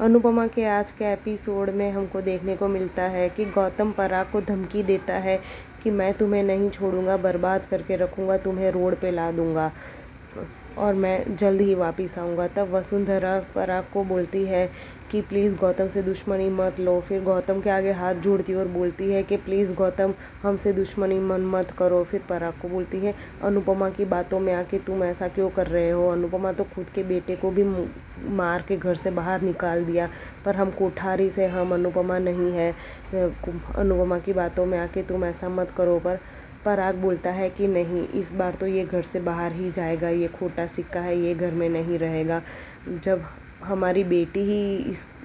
अनुपमा के आज के एपिसोड में हमको देखने को मिलता है कि गौतम पराग को धमकी देता है कि मैं तुम्हें नहीं छोड़ूंगा, बर्बाद करके रखूंगा, तुम्हें रोड पे ला दूंगा और मैं जल्द ही वापस आऊँगा। तब वसुंधरा पराग को बोलती है कि प्लीज़ गौतम से दुश्मनी मत लो। फिर गौतम के आगे हाथ जोड़ती और बोलती है कि प्लीज़ गौतम हमसे दुश्मनी मन मत करो। फिर पराग को बोलती है अनुपमा की बातों में आके तुम ऐसा क्यों कर रहे हो। अनुपमा तो खुद के बेटे को भी मार के घर से बाहर निकाल दिया, पर हम कोठारी से, हम अनुपमा नहीं है। अनुपमा की बातों में आके तुम ऐसा मत करो। पर पराग बोलता है कि नहीं, इस बार तो ये घर से बाहर ही जाएगा, ये खोटा सिक्का है, ये घर में नहीं रहेगा। जब हमारी बेटी ही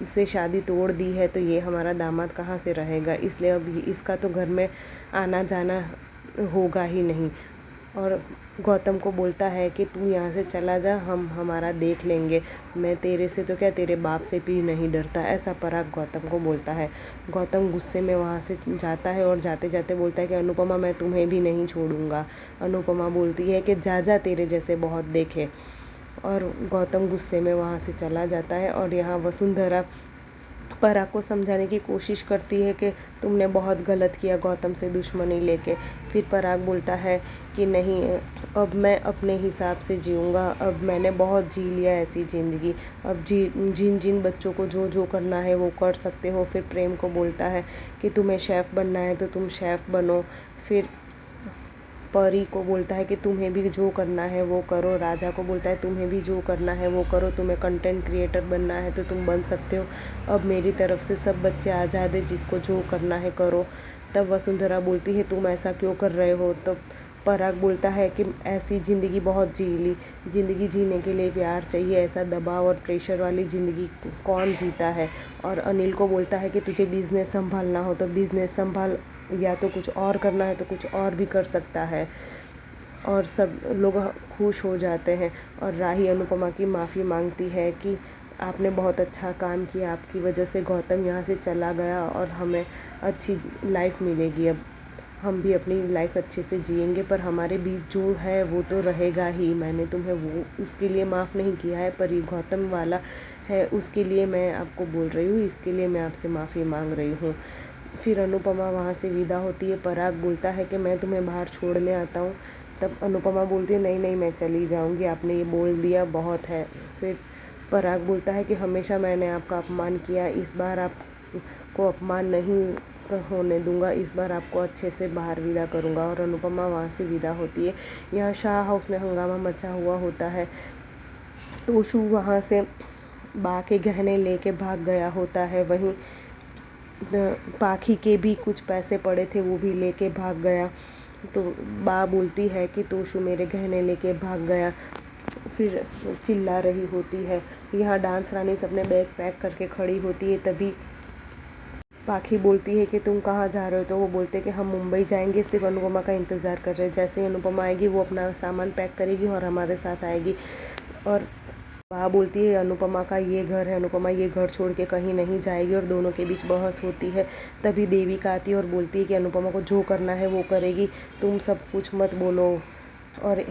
इससे शादी तोड़ दी है तो ये हमारा दामाद कहाँ से रहेगा, इसलिए अब इसका तो घर में आना जाना होगा ही नहीं। और गौतम को बोलता है कि तू यहाँ से चला जा, हम हमारा देख लेंगे, मैं तेरे से तो क्या तेरे बाप से भी नहीं डरता, ऐसा पराग गौतम को बोलता है। गौतम गुस्से में वहाँ से जाता है और जाते जाते बोलता है कि अनुपमा मैं तुम्हें भी नहीं छोड़ूंगा। अनुपमा बोलती है कि जा जा, तेरे जैसे बहुत देखे। और गौतम गुस्से में वहाँ से चला जाता है। और यहाँ वसुंधरा पराग को समझाने की कोशिश करती है कि तुमने बहुत गलत किया गौतम से दुश्मनी लेके। फिर पराग बोलता है कि नहीं, अब मैं अपने हिसाब से जीऊँगा, अब मैंने बहुत जी लिया ऐसी ज़िंदगी, अब जिन जिन बच्चों को जो जो करना है वो कर सकते हो। फिर प्रेम को बोलता है कि तुम्हें शेफ़ बनना है तो तुम शेफ़ बनो। फिर परी को बोलता है कि तुम्हें भी जो करना है वो करो। राजा को बोलता है तुम्हें भी जो करना है वो करो, तुम्हें कंटेंट क्रिएटर बनना है तो तुम बन सकते हो। अब मेरी तरफ से सब बच्चे आज़ाद है, जिसको जो करना है करो। तब वसुंधरा बोलती है तुम ऐसा क्यों कर रहे हो। तब पराग बोलता है कि ऐसी ज़िंदगी बहुत जी ली, ज़िंदगी जीने के लिए प्यार चाहिए, ऐसा दबाव और प्रेशर वाली ज़िंदगी कौन जीता है। और अनिल को बोलता है कि तुझे बिज़नेस संभालना हो तो बिज़नेस संभाल, या तो कुछ और करना है तो कुछ और भी कर सकता है। और सब लोग खुश हो जाते हैं। और राही अनुपमा की माफ़ी मांगती है कि आपने बहुत अच्छा काम किया, आपकी वजह से गौतम यहाँ से चला गया और हमें अच्छी लाइफ मिलेगी, अब हम भी अपनी लाइफ अच्छे से जिएंगे, पर हमारे बीच जो है वो तो रहेगा ही। मैंने तुम्हें वो उसके लिए माफ़ नहीं किया है, पर ये गौतम वाला है उसके लिए मैं आपको बोल रही हूँ, इसके लिए मैं आपसे माफ़ी मांग रही हूँ। फिर अनुपमा वहाँ से विदा होती है। पराग बोलता है कि मैं तुम्हें बाहर छोड़ने आता हूँ। तब अनुपमा बोलती है नहीं नहीं, मैं चली जाऊँगी, आपने ये बोल दिया बहुत है। फिर पराग बोलता है कि हमेशा मैंने आपका अपमान किया, इस बार आपको अपमान नहीं होने दूंगा, इस बार आपको अच्छे से बाहर विदा करूंगा। और अनुपमा वहाँ से विदा होती है। यहाँ शाह हाउस में हंगामा मचा हुआ होता है। तोशु वहाँ से बा के गहने लेके भाग गया होता है। वहीं पाखी के भी कुछ पैसे पड़े थे, वो भी लेके भाग गया। तो बा बोलती है कि तोशु मेरे गहने लेके भाग गया। फिर चिल्ला रही होती है। यहाँ डांस रानी अपने बैग पैक करके खड़ी होती है। तभी पाखी बोलती है कि तुम कहाँ जा रहे हो। तो वो बोलते हैं कि हम मुंबई जाएंगे, सिर्फ अनुपमा का इंतज़ार कर रहे हैं। जैसे ही अनुपमा आएगी वो अपना सामान पैक करेगी और हमारे साथ आएगी। और वह बोलती है अनुपमा का ये घर है, अनुपमा ये घर छोड़ के कहीं नहीं जाएगी। और दोनों के बीच बहस होती है। तभी देविका आती है और बोलती है कि अनुपमा को जो करना है वो करेगी, तुम सब कुछ मत बोलो। और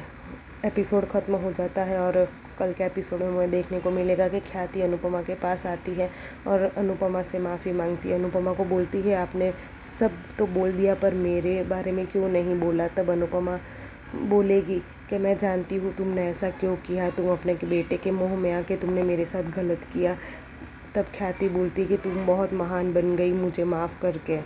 एपिसोड ख़त्म हो जाता है। और कल के एपिसोड में हमें देखने को मिलेगा कि ख्याति अनुपमा के पास आती है और अनुपमा से माफ़ी मांगती है। अनुपमा को बोलती है आपने सब तो बोल दिया, पर मेरे बारे में क्यों नहीं बोला। तब अनुपमा बोलेगी कि मैं जानती हूँ तुमने ऐसा क्यों किया, तुम अपने बेटे के मोह में आके तुमने मेरे साथ गलत किया। तब ख्याति बोलती कि तुम बहुत महान बन गई मुझे माफ़ करके।